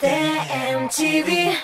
TMTV.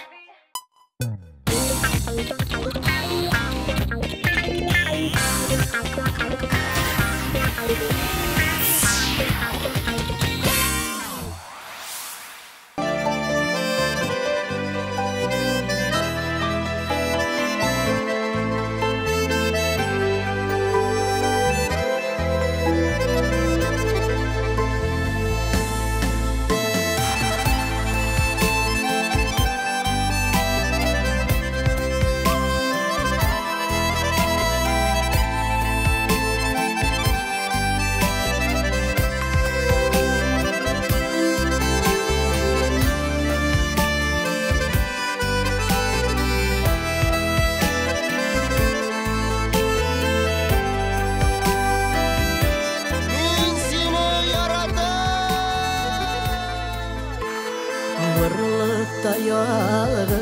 Yalğız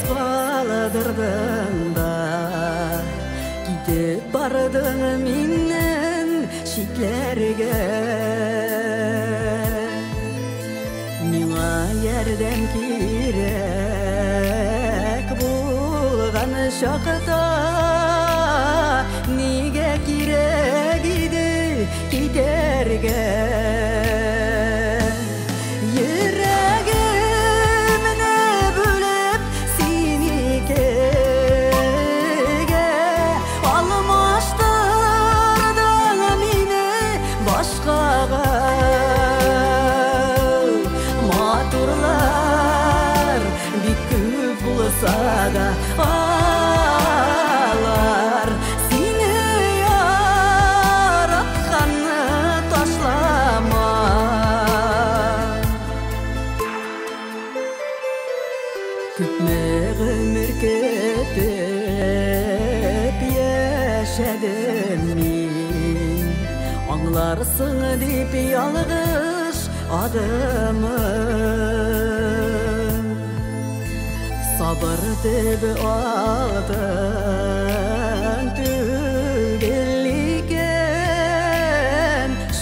qaladırdında gidip bardın minnen şiklerge Mina yerden kirek bulgan şaqta Nige kirek idi giderge Sada ağlar seni yaratkanı taşlama Kütme ömür ketip yaşadım min Anlarsın deyip yalğız adamı Sabır deb ağdan tügeligen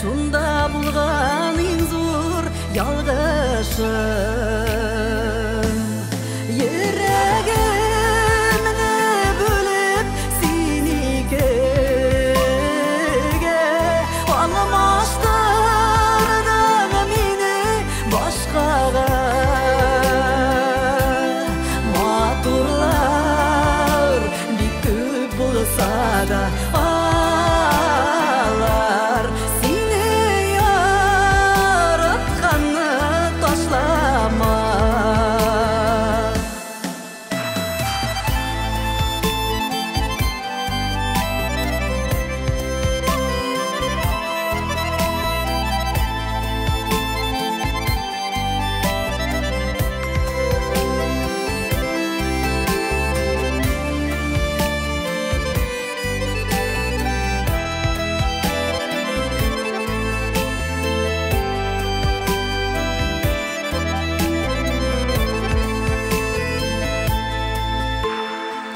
Şunda bulgan inzur yalgışım Yüreğimni bölüp seni kege Almaştırdım meni başkaga Sada ağlar seni yaratkanı taşlama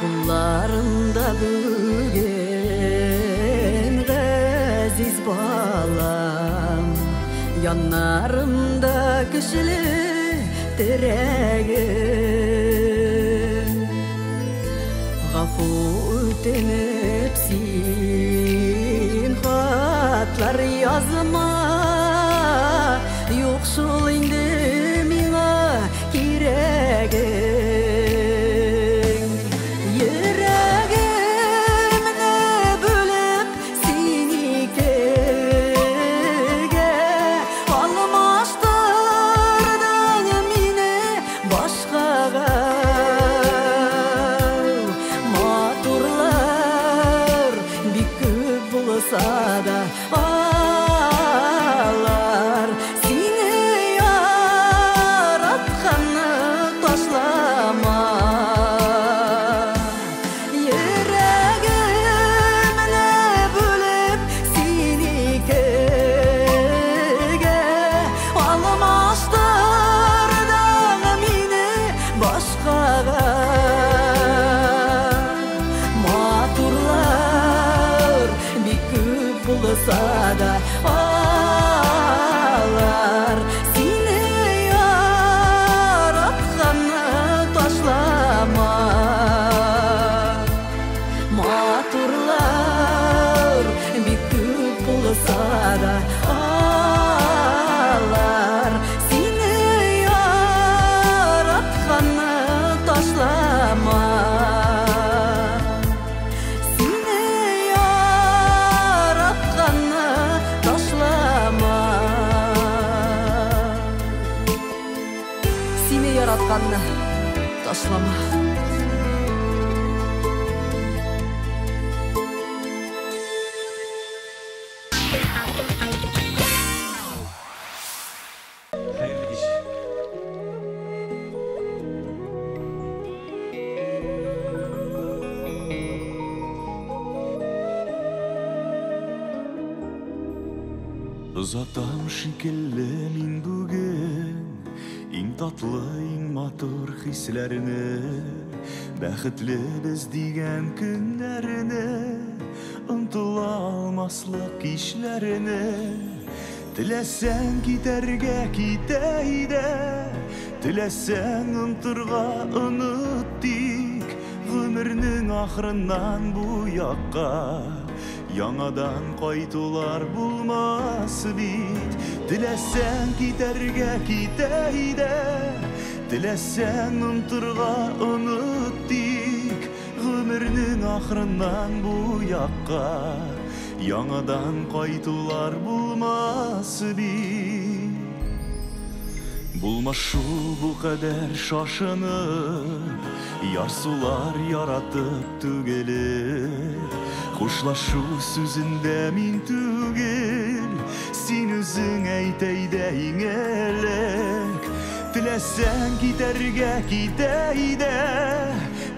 Kullarımda bugün gaziz balam Yanlarımda küşlü direğim Gafu ötenip sin hatlar yazma Yok şol indi mina kiregim Sada ağlar seni yaratkanı taşlama Yüreğimni bölüp seni kege Almaştırdım meni başkaga Maturlar bir küp bulsa da ağlar seni Seni yaratkanını taşlama. Ызатам шикелле мин бүген иң татлы, иң матур хисләрне, бәхетле без дигән көннәрне, онтыла алмаслык кичләрне. Теләсәң китәргә китә иде, теләсәң онтырга оныт тик, гомернең ахырыннан бу якка яңадан кайтулар булмас бит. Теләсәң китәргә китә иде, теләсәң онтырга оныт тик, гомернең ахырыннан бу якка яңадан кайтулар булмас бит. Булмас шул бу кадәр шашынып, ярсулар яратып түгелеп, хушлашу сүзендә мин түгел, син үзең әйт әйдә иң элек. Теләсәң китәргә китә иде,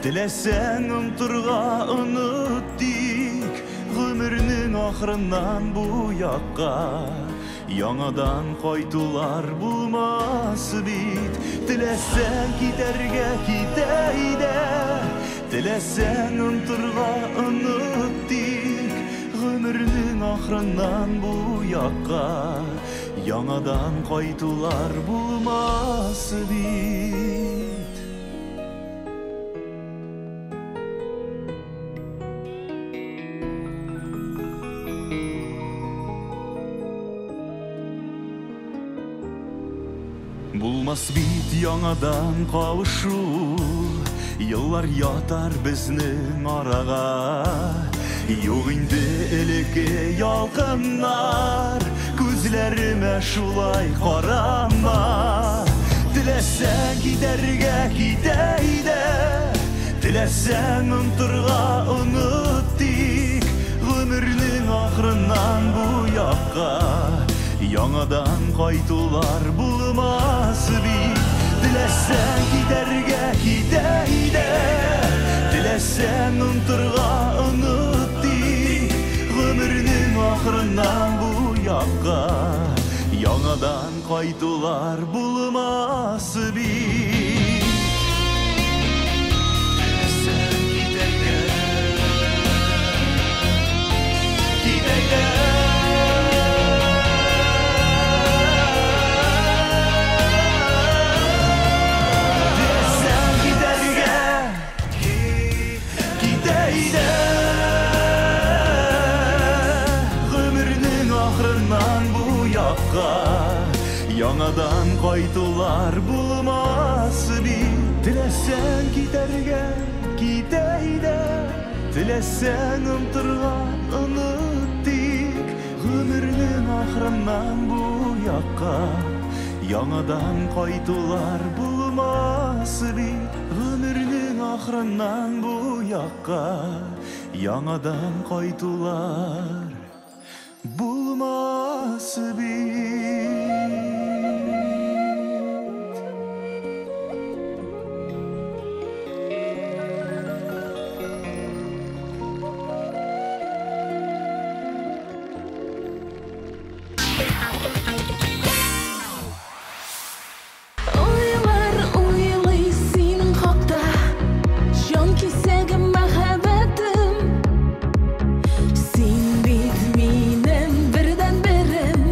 теләсәң онтырга оныт тик, гомернең ахырыннан бу якка яңадан кайтулар булмас бит. Теләсәң китәргә китә иде, теләсәң онтырга оныт тик, гомернең ахырыннан бу якка яңадан кайтулар булмас бит. Булмас бит яңадан кавышу, еллар ятар безнең арага. Юк инде элекке ялкыннар, күзләремә шулай карама. Теләсәң китәргә китә иде, теләсәң онтырга оныт тик, гомернең ахырыннан бу якка яңадан кайтулар булмас бит. Теләсәң китәргә китә иде, теләсәң онтырга оныт тик, гомернең ахырыннан бу якка яңадан кайтулар булмас бит. Теләсәң китәргә китә иде, яңадан кайтулар булмас бит. Теләсәң китәргә китә иде, теләсәң онтырга оныт тик, гомернең ахырыннан бу якка яңадан кайтулар булмас бит. Гомернең ахырыннан бу якка яңадан кайтулар булмас бит. Син бит минем бердән берем,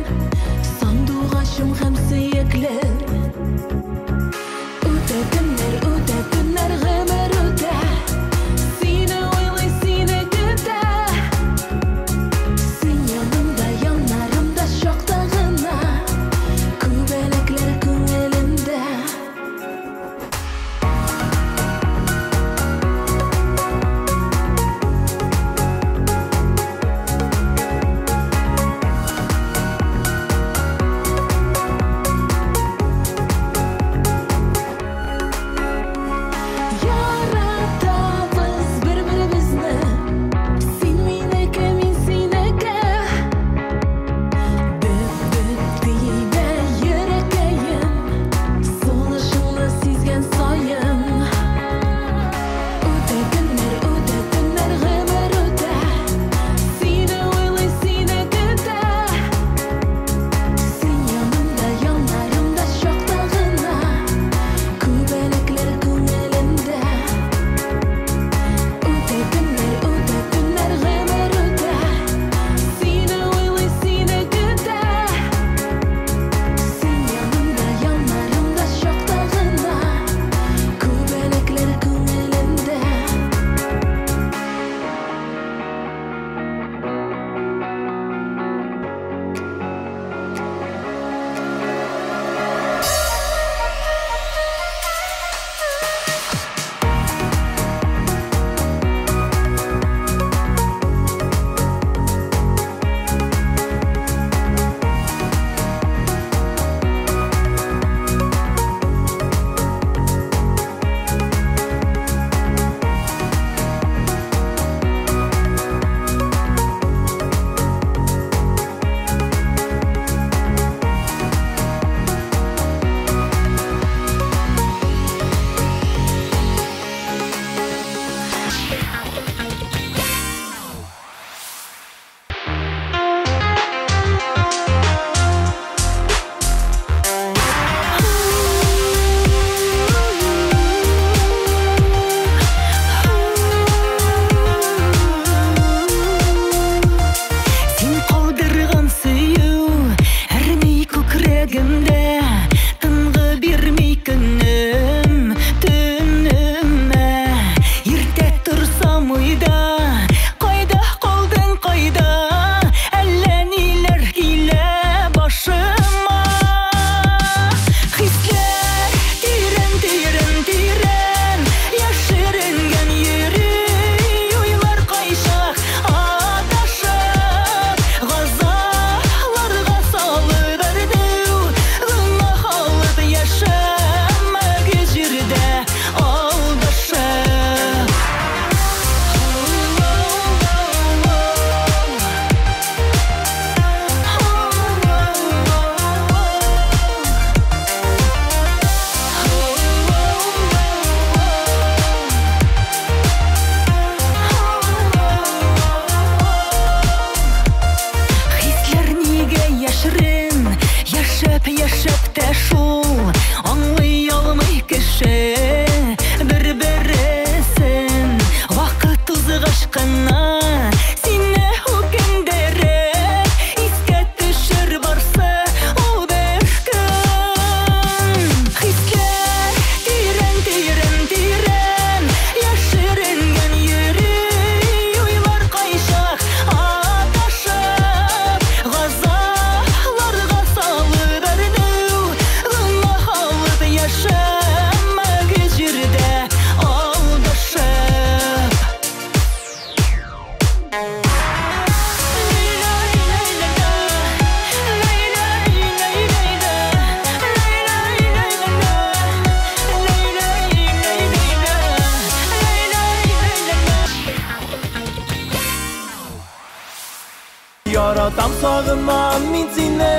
sağınam min seni.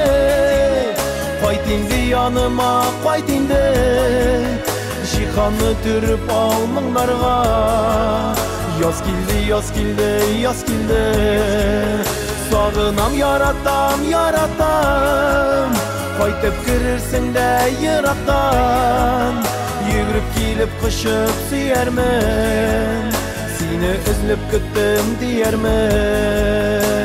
Qayt indi yanıma, qayt indi. Jihanı türüp almыңlarga. Yaz kildi, yaz kildi, yaz kildi. Sağınam yaratam, yaratam. Qaytıp girirsin de yıraktan. Yürüp kilip kışıp suyermen. Seni özlüp küttüm diyermen.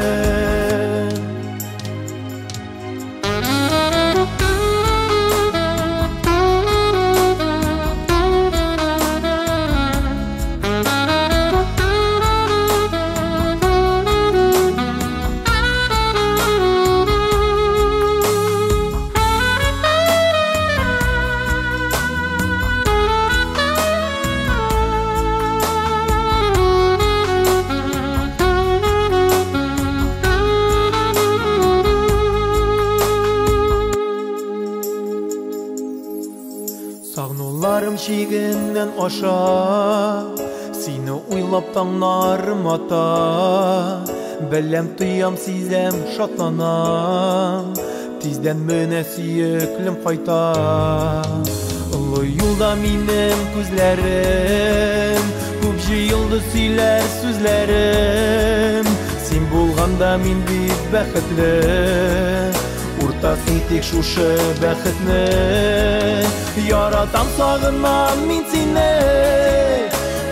Sağnуларым шигеннен аша, сине уйлап таңнарым ата. Беләм, тоям, сизәм, шатланам. Тиздән менә сөеклем кайта. Олы юлда минем күзләрем, күп җыелды сөйләр сүзләрем. Син булганда мин бик бәхетле. Уртасын тик шушы бәхетне. Яратам, сагынам мин сине.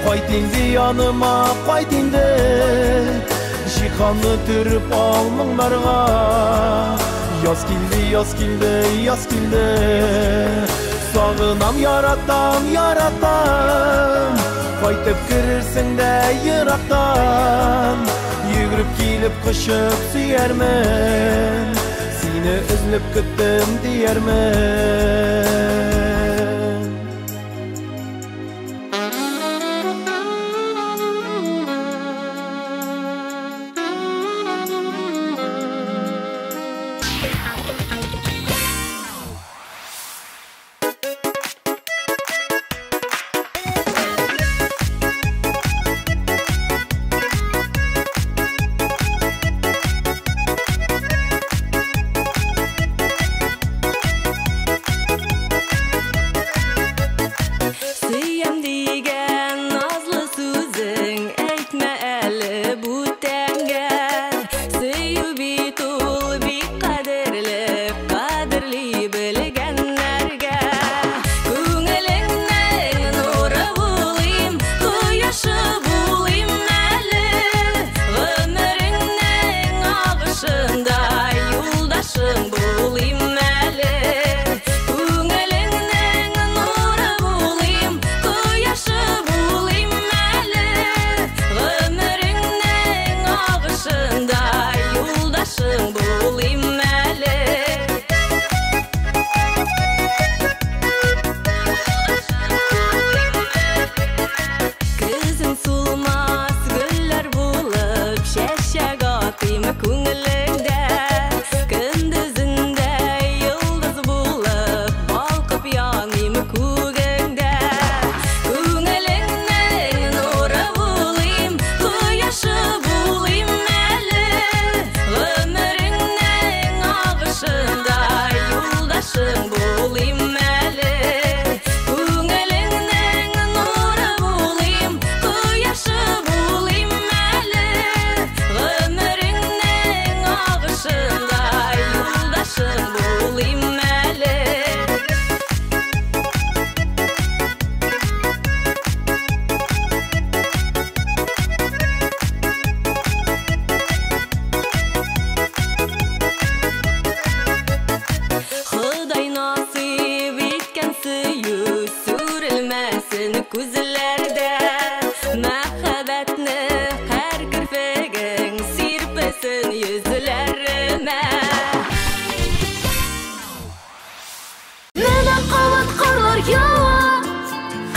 Qayt indi yanıma, qayt indi. Jihanı türüp alмыңlarga. Yaz kildi, yaz kildi, yaz kildi. Sağınam, yaratam, yaratam. Qaytıp girirsin de yıraktan. Yürüp kilip kışıp suyermen. Seni özlüp küttüm diyermen.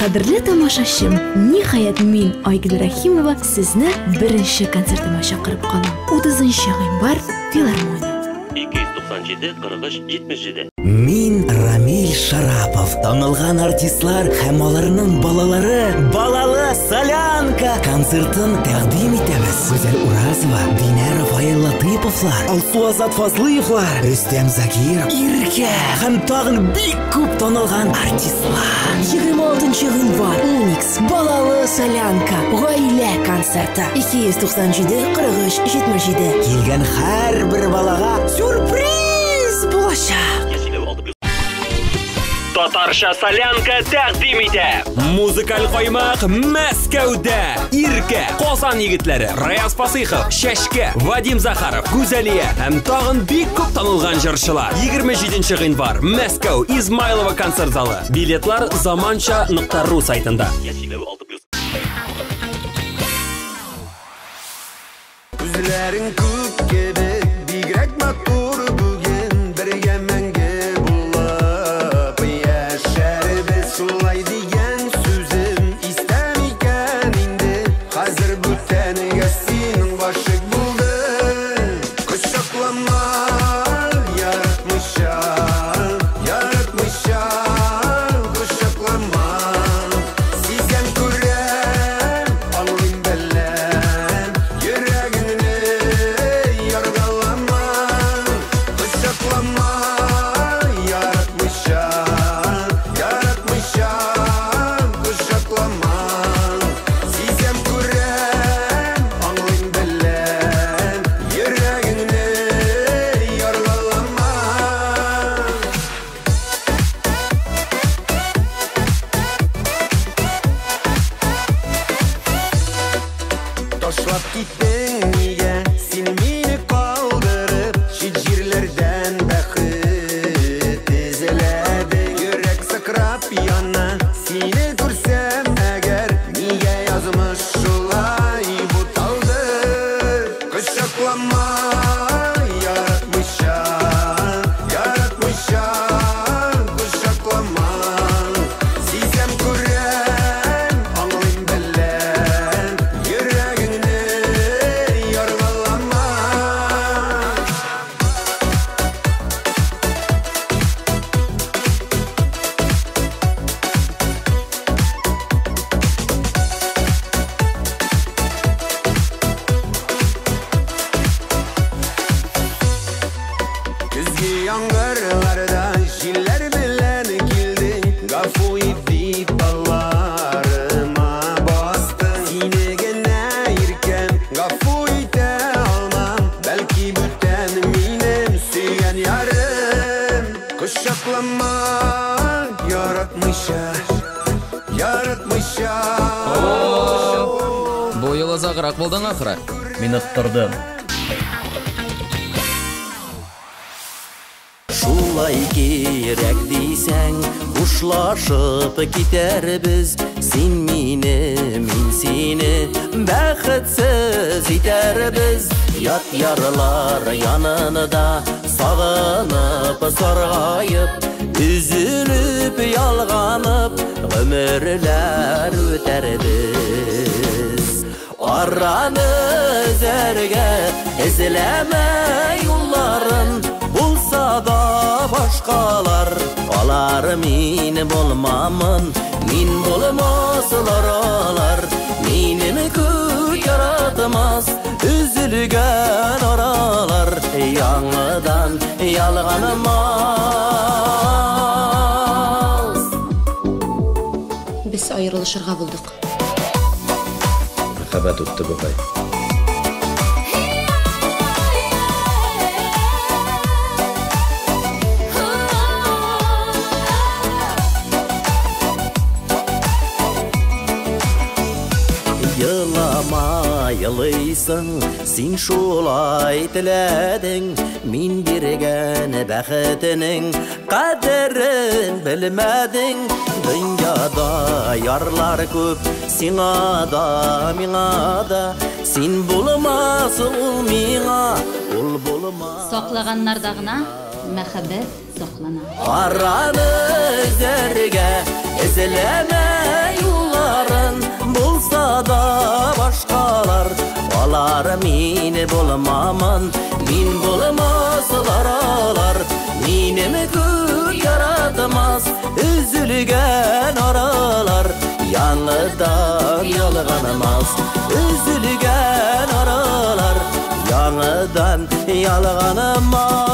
Qadrli tomoshabim, nihoyat men Aygul Rahimova sizni birinchi konsertimga chaqirib qolaman. 30-yanvar filarmoniya. 297 43 77. Min Ramil Гүзәл Шарапов, танылган артистлар һәм аларның балалары балалы солянка концертын тәкъдим итәбез. Гүзәл Уразова, Динара Фаил Латыповлар, Алсу Азат Фазлыевлар, Рөстәм Закиров, Иркә һәм тагын бик күп танылган артистлар. 26 январь Уникс балалы солянка гаилә концерты 297-43-77. Килгән һәрбер балага Сюрприз булачак. Татарша солянка тәкъдим итә. Музыкаль каймак Мәскәүдә. Иркә, Казан егетләре, Раяз Фасыйхов, Шәшкә, Вадим Захаров, Гүзәлия һәм тагын бик күп танылган җырчылар. 27 январь Мәскәү Измайлова концерт залы. Билетлар zamancha.ru сайтында. Үзләрен күк кебек, бигрәк матур бүген бергә мәңге булып яшәрбез. Шулай дигән сүзем истәм икән инде. Хәзер бүтәнгә синең гашык булды. Кочаклама, яратмыйча, кочаклама. Сизәм күрәм, аңлыйм беләм, йөрәгеңне яргалама. Кочаклама, яратмыйча, кочаклама. Сизәм күрәм, аңлыйм беләм, йөрәгеңне яргалама. Ташлап киттең нигә син мине калдырып, чит җирләрдән бәхет эзләдең. Йөрәк сакрап яна, сине күрсәм әгәр, нигә язмыш шулай буталды. Кочаклама, яратмыйча, кочаклама. Сизәм күрәм, аңлыйм беләм, йөрәгеңне яргалама. Көзге яңгырларда җилләр белән килдең. Гафу ит дип балларыма бастың. Сине генә иркәм, гафу итә алмам. Бәлки бүтән минем сөйгән ярым. Кочаклама, яратмыйча. Бу юлы озаграк булдың ахыры. Мин оттырдым. шулай кирәк дисәң, хушлашып китәрбез. Син мине, мин сине бәхетсез итәрбез. Ят ярлар янында сагынып саргайып, üzülüp ялганып гомерләр үтәрбез. Араны эзәргә эзләмә юлларын, булса да башкалар. Алар мин булмамын, мин булмаслар алар. Минем күк яратмас, üzülгән аралар. Яңадан ялганмас. Без аерылышырга булдык. Мәхәббәт үтте бугай. Yılama yılıysan, sen şulay tiledin. Min birgen bəxtinin qədərin bilmədin. Dünyada yarlar köp, sina da, mina da. Sen bulmaz ol mina, ol bulmaz. Саклаганнарда гына мәхәббәт саклана. Араны эзәргә эзләмә юлларын, булса да башкалар. Алар мин булмамын, мин булмаслар алар. Минем күк яра yaratmaz üzülgen aralar yanıdan yalganamaz üzülgen aralar yanıdan yalganamaz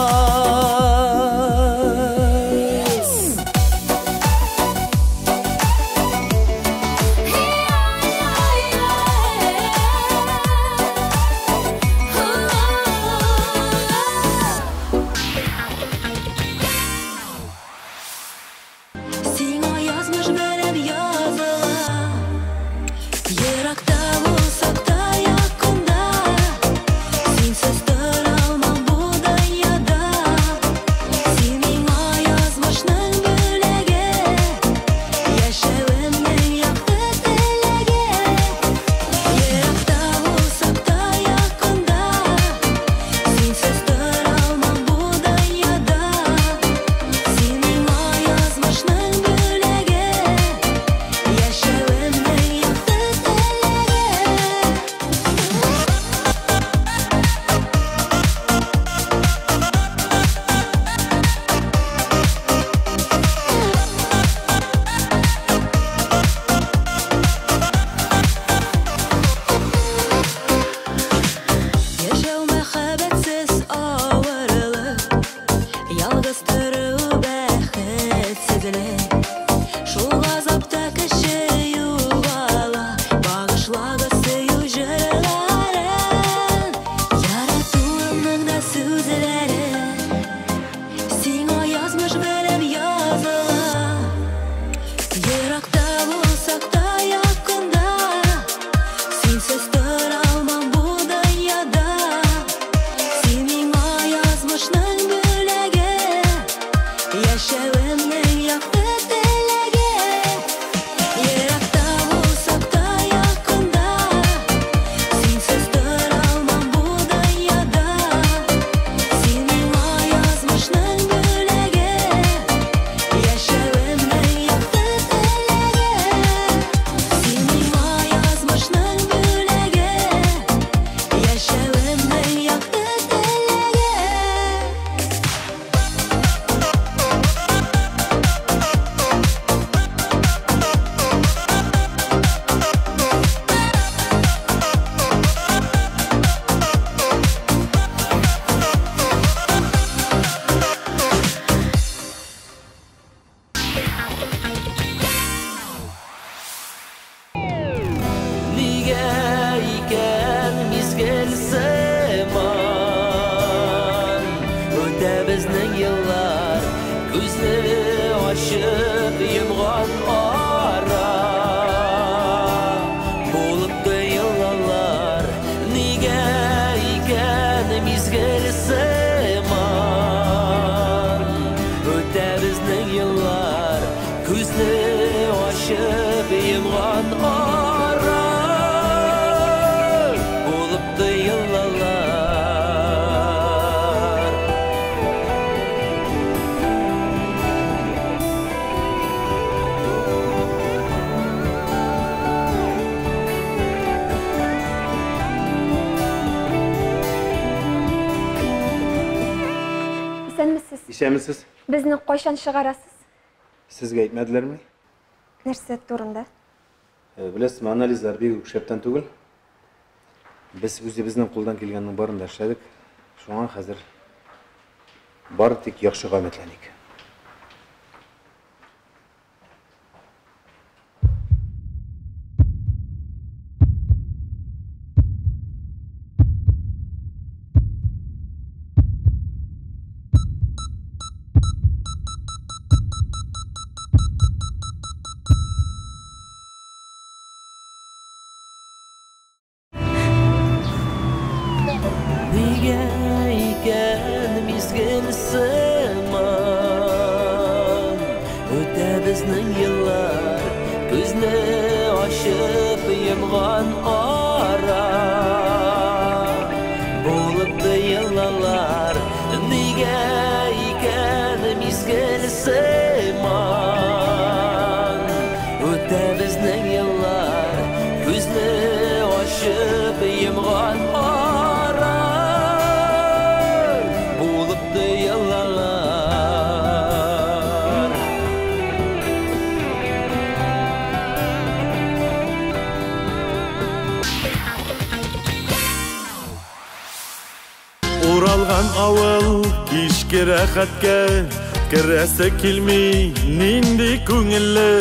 İşemisiz? Bizni qo'shan chiqarasiz? Sizga aytmadilarmi? Narsa to'g'rida? Bilasizmi, analizlar bek o'xshabdan tugul. Biz bizning qo'ldan kelganning barini ishladik. Shunga hozir bor tik yaxshi qomatlanik. авыл кишке рәхәткә керәсе килми нинди күңелле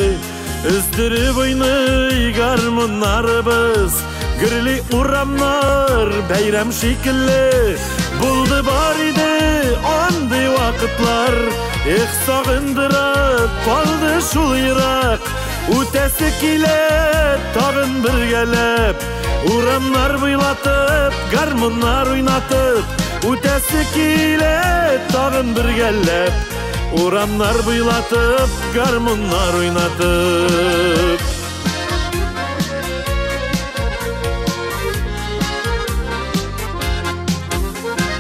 өздереп уйный гармуннарыбыз гөрли урамнар бәйрәм шикелле булды бар иде андый вакытлар эх сагындырып калды шул ерак үтәсе килә тагын бергәләп урамнар буйлатып гармуннар уйнатып үтәсе килә тагын бергәләп урамнар буйлатып гармуннар уйнатып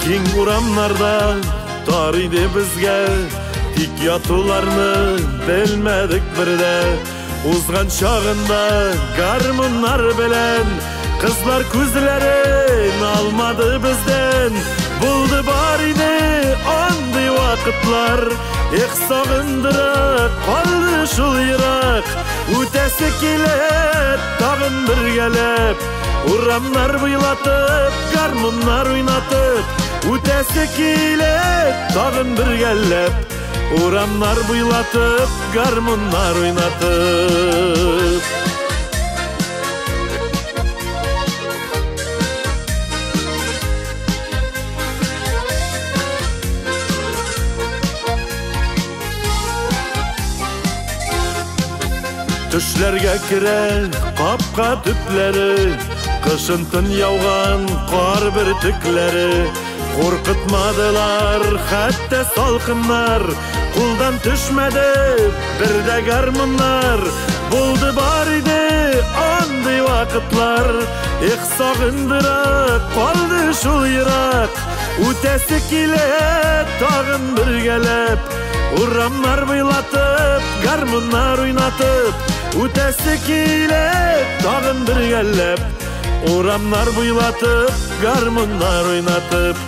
киң урамнарда тар иде безгә тик ятуларны белмәдек бердә узган чагында гармуннар белән кызлар күзләрен алмады бездән булды бар иде андый вакытлар эх сагындырып калды шул ерак үтәсе килә тагын бергәләп урамнар буйлатып гармуннар уйнатып үтәсе килә тагын бергәләп урамнар буйлатып гармуннар уйнатып Төшләргә керә капка төпләре кышын тын яуган кар бөртекләре куркытмадылар хәтта салкыннар кулдан төшмәде бердә гармуннар булды бар иде андый вакытлар эх сагындыра калды шул ерак үтәсе килә тагын бергәләп урамнар буйлатып гармуннар уйнатып үтәсе килә тагын бергәләп урамнар буйлатып гармуннар уйнатып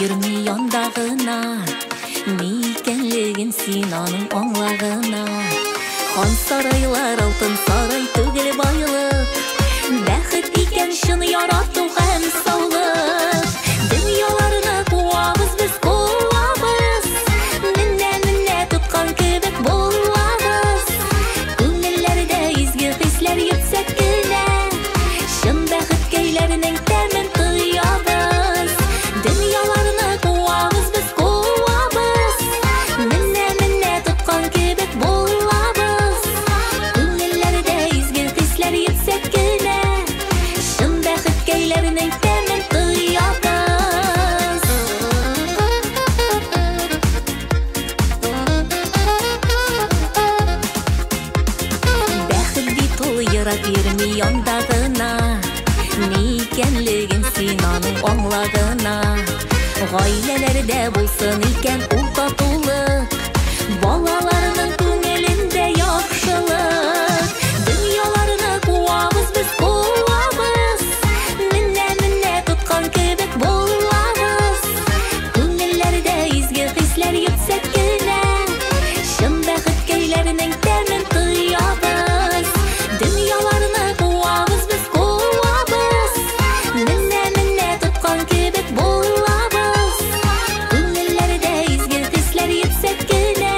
Йөрми яндагына Никәнлеген син аның аңлагына Хан сарайлар алтын сарай түгел байлык Бәхет икән шын ярату һәм саулык Дөньяларны куабыз без куабыз Менә тоткан кебек булабыз Күңелләрдә изге хисләр йөксәк кенә Шын бәхеткәйләрнең тәмен тоябыз Дөньяларны куабыз без куабыз Менә тоткан кебек булабыз Күңелләрдә изге хисләр йөксәк кенә Шын бәхеткәйләрнең тәмен тоябыз Бәхет бит ул ерак йөрми яндагына Никәнлеген син аның аңлагына Гаиләләрдә булсын икән ул татулык Балаларның күңелендә яхшылык Дөньяларны куабыз без куабыз Менә тоткан кебек булабыз Күңелләрдә изге хисләр йөксәк кенә Шын бәхеткәйләрнең тәмен тоябыз Дөньяларны куабыз без куабыз Менә тоткан кебек булабыз Күңелләрдә изге хисләр йөксәк кенә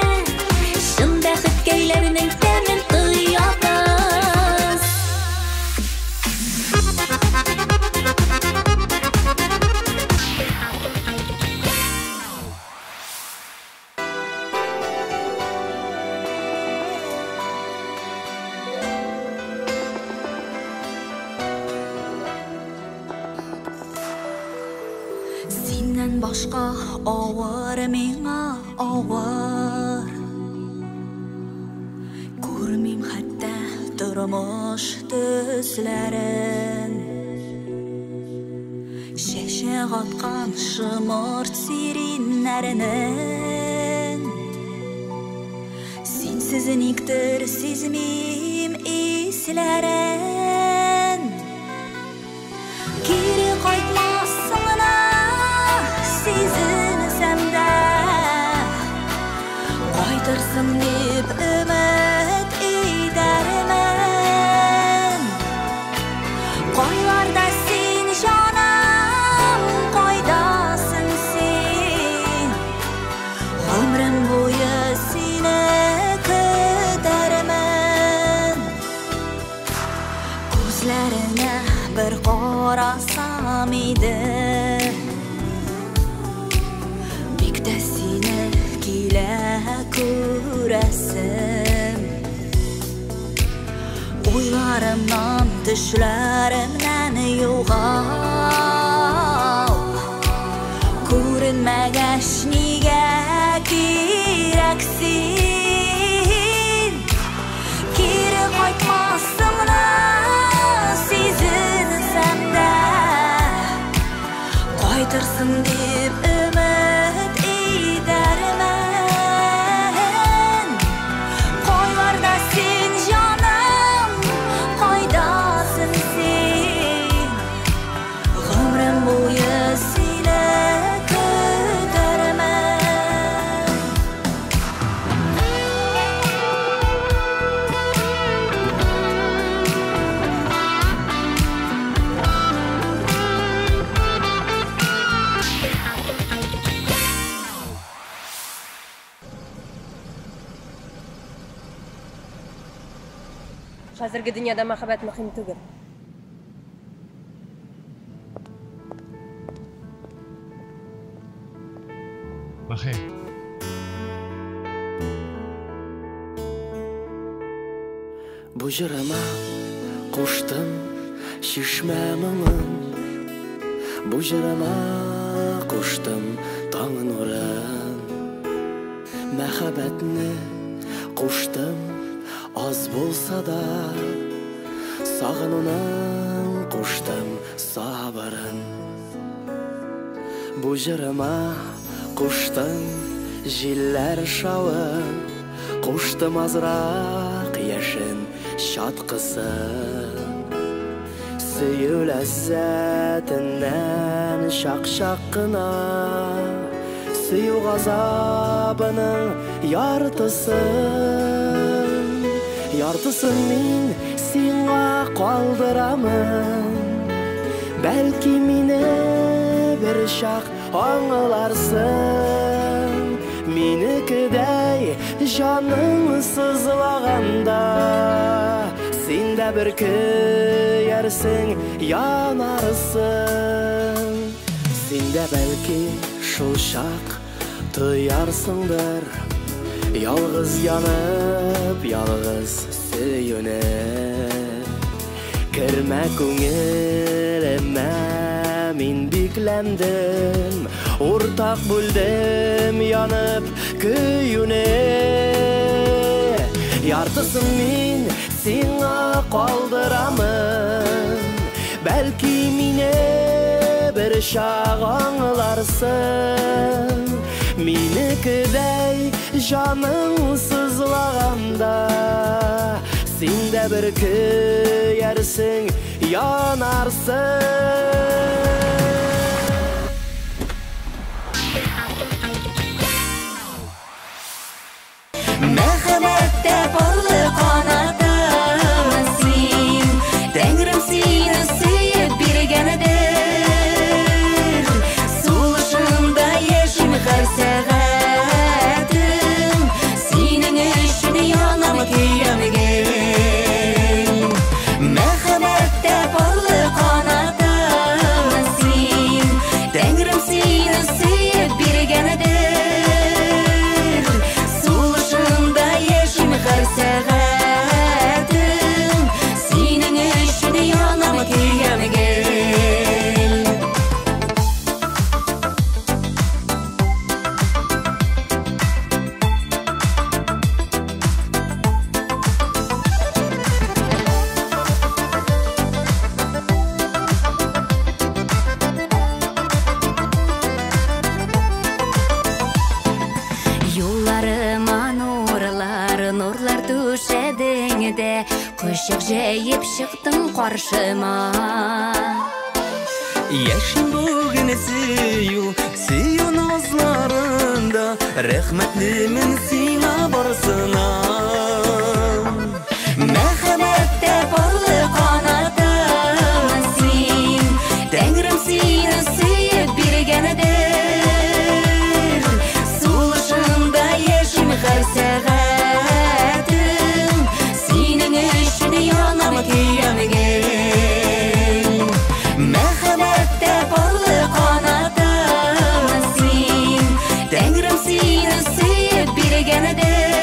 Шын бәхеткәйләрнең тәмен тоябыз Синнән башка авыр миңа авыр Күрмим хәтта turmuş düzlerin Şeşe atkan şımırt sirinlerinin Sinsizin iktir sizmim islerin Geri qaytmasına sizinsem de Qaytırsın deb ümit edermen Qaylarda sen canım qaydasın sen Ömrüm boyu seni kütərmen Gözlerine bir qarasam idi Bikdə seni kile küresim Uylarımdan, düşlerimden yoğal Görünməgəş niyə kireksin Geri qaytmasınla sizinsem de Qaytırsın deb ümit edermen Qaylarda sen canım qaydasın sen Ömrüm boyu seni kütərmen Hazırgi dünyada muhabbet muhim tugul. Baxey. Bu jırama qoştum şişməminin Bu jırama qoştum tağın oran Məxəbətini qoştum az bolsa da Sağınınan qoştum sabarın Bu jırama qoştum jiller şavın Qoştum azraq yaşın şatqıсын Süyü lezzetinden şaq-şaqına Süyü gazabının yartısın Yartısın min singa qaldıramın Belki mine bir şaq anılarsın Minikidey canın sızlağanda Sen de bir köyersin yanarsın Sen de belki şul şaq duyarsındır Yalğız yanıp yalğız söyünüp Kirme көңіліме min biklendim Ortak buldum yanıp köyüne Yartısın min sana qaldıramın Belki mine bir şaq anılarsın Minikidey canın sızlağanda Sen de bir köyersin yanarsın Merhamette ballı kanatım sen Tengrim seni sıyıp birgenedir Suluşunda yeşim her sevedim Senin üçün yanam kıyamgin Merhamette ballı kanatım sen Tengrim seni sıyıp birgenedir Suluşunda еңеде Көшік жайып шықтың қаршыма Яшын бүгін сүйу назларында Рәхмәтлімін сиңа барсына Мәхәббәттә барлы қанатым син Тәңірім сені сүйіп бергенедер Сулышында ешім ғар сәғәтім Сенің үшін янам күйемген Мәхәббәттә барлы қанатым син Тәңірім сені сүйіп бергенедер